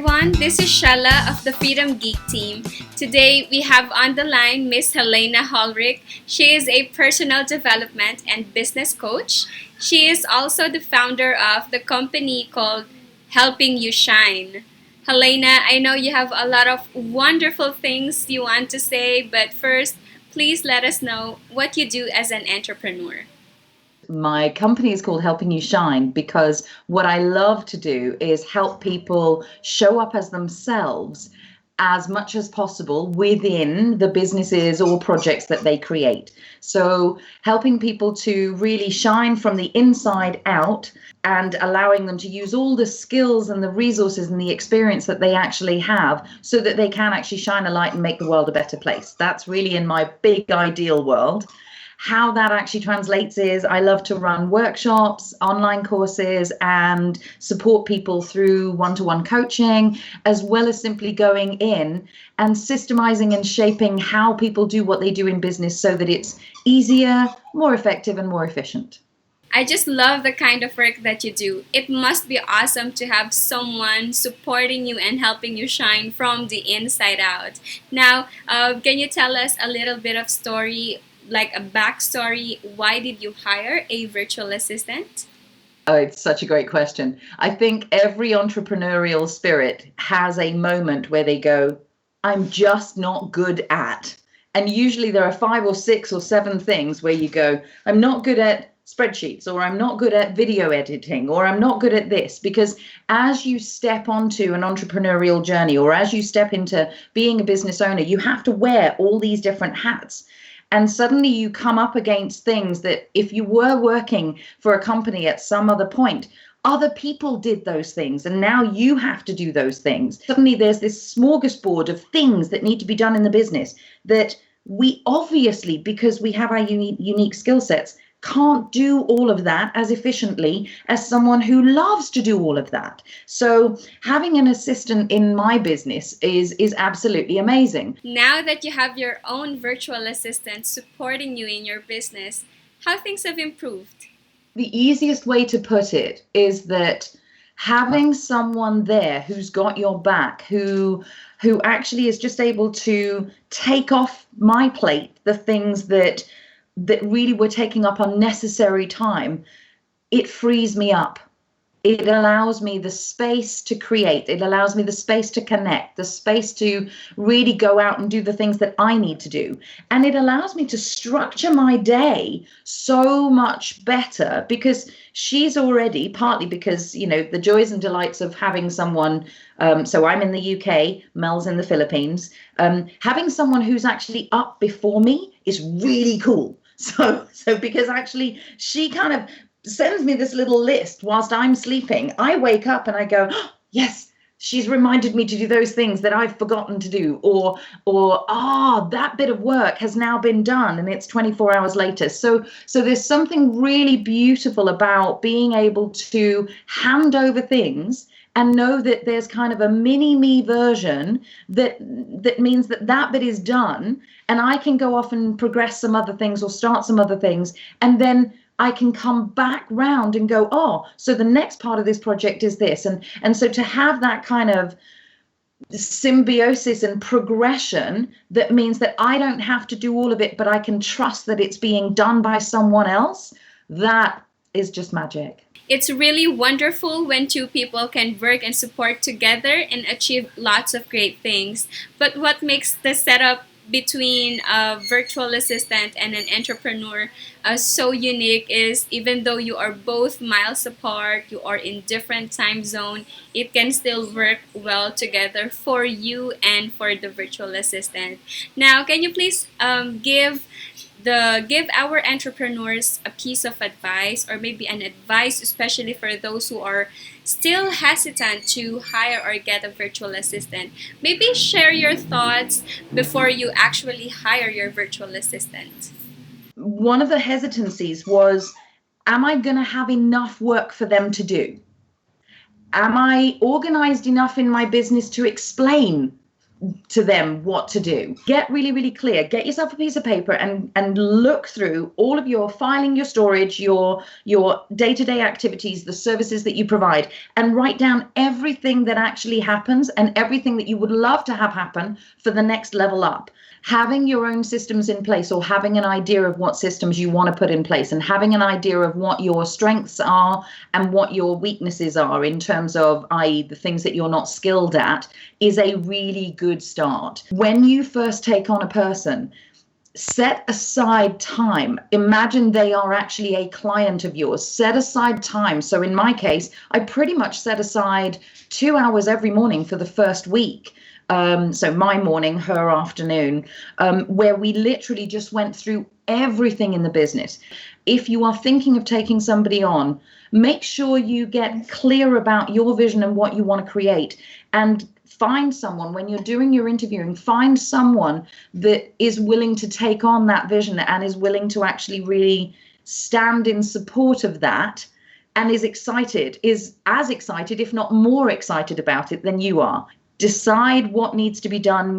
everyone, this is Shella of the Freedom Geek team. Today we have on the line Miss Helena Holrick. She is a personal development and business coach. She is also the founder of the company called Helping You Shine. Helena, I know you have a lot of wonderful things you want to say, but first, please let us know what you do as an entrepreneur. My company is called Helping You Shine because what I love to do is help people show up as themselves as much as possible within the businesses or projects that they create. So helping people to really shine from the inside out and allowing them to use all the skills and the resources and the experience that they actually have so that they can actually shine a light and make the world a better place. That's really in my big ideal world. How that actually translates is I love to run workshops, online courses, and support people through one-to-one coaching, as well as simply going in and systemizing and shaping how people do what they do in business so that it's easier, more effective, and more efficient. I just love the kind of work that you do. It must be awesome to have someone supporting you and helping you shine from the inside out. Now, can you tell us a little bit of story, like a backstory? Why did you hire a virtual assistant? Oh, it's such a great question. I think every entrepreneurial spirit has a moment where they go, I'm just not good at. And usually there are 5 or 6 or 7 things where you go, I'm not good at spreadsheets, or I'm not good at video editing, or I'm not good at this. Because as you step onto an entrepreneurial journey, or as you step into being a business owner, you have to wear all these different hats. And suddenly you come up against things that if you were working for a company at some other point, other people did those things, and now you have to do those things. Suddenly there's this smorgasbord of things that need to be done in the business that we obviously, because we have our unique skill sets, can't do all of that as efficiently as someone who loves to do all of that. So having an assistant in my business is absolutely amazing. Now that you have your own virtual assistant supporting you in your business, how things have improved? The easiest way to put it is that having someone there who's got your back, who actually is just able to take off my plate the things that really were taking up unnecessary time, it frees me up. It allows me the space to create. It allows me the space to connect, the space to really go out and do the things that I need to do. And it allows me to structure my day so much better because she's already, partly because, you know, the joys and delights of having someone, so I'm in the UK, Mel's in the Philippines, having someone who's actually up before me is really cool. So because actually she kind of sends me this little list whilst I'm sleeping. I wake up and I go, oh, yes, she's reminded me to do those things that I've forgotten to do, or that bit of work has now been done and it's 24 hours later. So there's something really beautiful about being able to hand over things and know that there's kind of a mini me version that means that bit is done, and I can go off and progress some other things or start some other things, and then I can come back round and go, oh, so the next part of this project is this. And so to have that kind of symbiosis and progression that means that I don't have to do all of it, but I can trust that it's being done by someone else, that is just magic. It's really wonderful when two people can work and support together and achieve lots of great things. But what makes the setup between a virtual assistant and an entrepreneur so unique is even though you are both miles apart, you are in different time zone, it can still work well together for you and for the virtual assistant. Now, can you please give our entrepreneurs a piece of advice, or maybe an advice especially for those who are still hesitant to hire or get a virtual assistant? Maybe share your thoughts before you actually hire your virtual assistant. One of the hesitancies was, am I going to have enough work for them to do? Am I organized enough in my business to explain to them what to do. Get really, really clear. Get yourself a piece of paper and look through all of your filing, your storage, your day-to-day activities, the services that you provide, and write down everything that actually happens and everything that you would love to have happen for the next level up. Having your own systems in place, or having an idea of what systems you want to put in place, and having an idea of what your strengths are and what your weaknesses are in terms of, i.e., the things that you're not skilled at, is a really good start. When you first take on a person, set aside time. Imagine they are actually a client of yours. Set aside time. So in my case, I pretty much set aside 2 hours every morning for the first week. So my morning, her afternoon, where we literally just went through everything in the business. If you are thinking of taking somebody on, make sure you get clear about your vision and what you want to create, and find someone, when you're doing your interviewing, find someone that is willing to take on that vision and is willing to actually really stand in support of that, and is as excited, if not more excited about it than you are. Decide what needs to be done,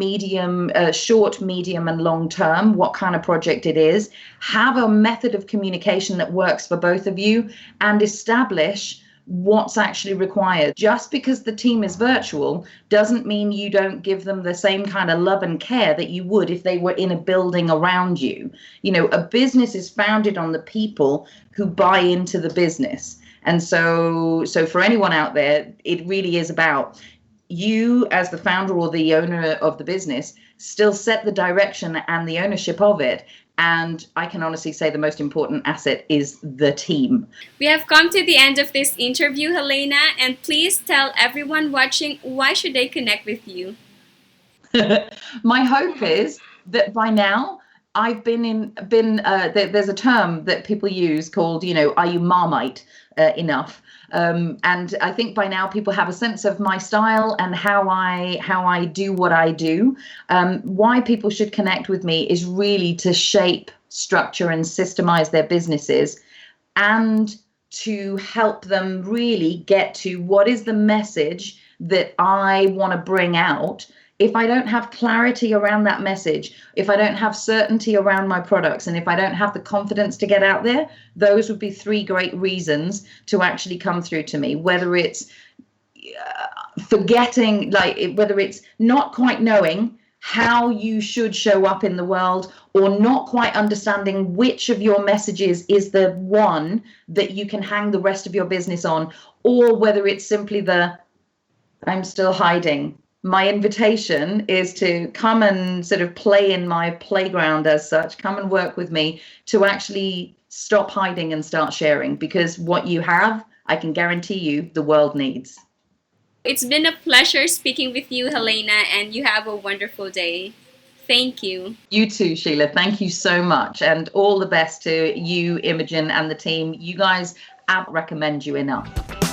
short, medium, and long term, what kind of project it is. Have a method of communication that works for both of you, and establish what's actually required. Just because the team is virtual doesn't mean you don't give them the same kind of love and care that you would if they were in a building around you. You know, a business is founded on the people who buy into the business. And so for anyone out there, it really is about you as the founder or the owner of the business still set the direction and the ownership of it. And I can honestly say the most important asset is the team. We have come to the end of this interview, Helena, and please tell everyone watching, why should they connect with you? My hope is that by now I've there's a term that people use called, are you Marmite enough? And I think by now people have a sense of my style and how I do what I do. Why people should connect with me is really to shape, structure, and systemize their businesses, and to help them really get to what is the message that I want to bring out. If I don't have clarity around that message, if I don't have certainty around my products, and if I don't have the confidence to get out there, those would be 3 great reasons to actually come through to me. Whether it's whether it's not quite knowing how you should show up in the world, or not quite understanding which of your messages is the one that you can hang the rest of your business on, or whether it's simply I'm still hiding. My invitation is to come and sort of play in my playground as such, come and work with me to actually stop hiding and start sharing, because what you have, I can guarantee you, the world needs. It's been a pleasure speaking with you, Helena, and you have a wonderful day. Thank you. You too, Sheila. Thank you so much. And all the best to you, Imogen, and the team. You guys, I recommend you enough.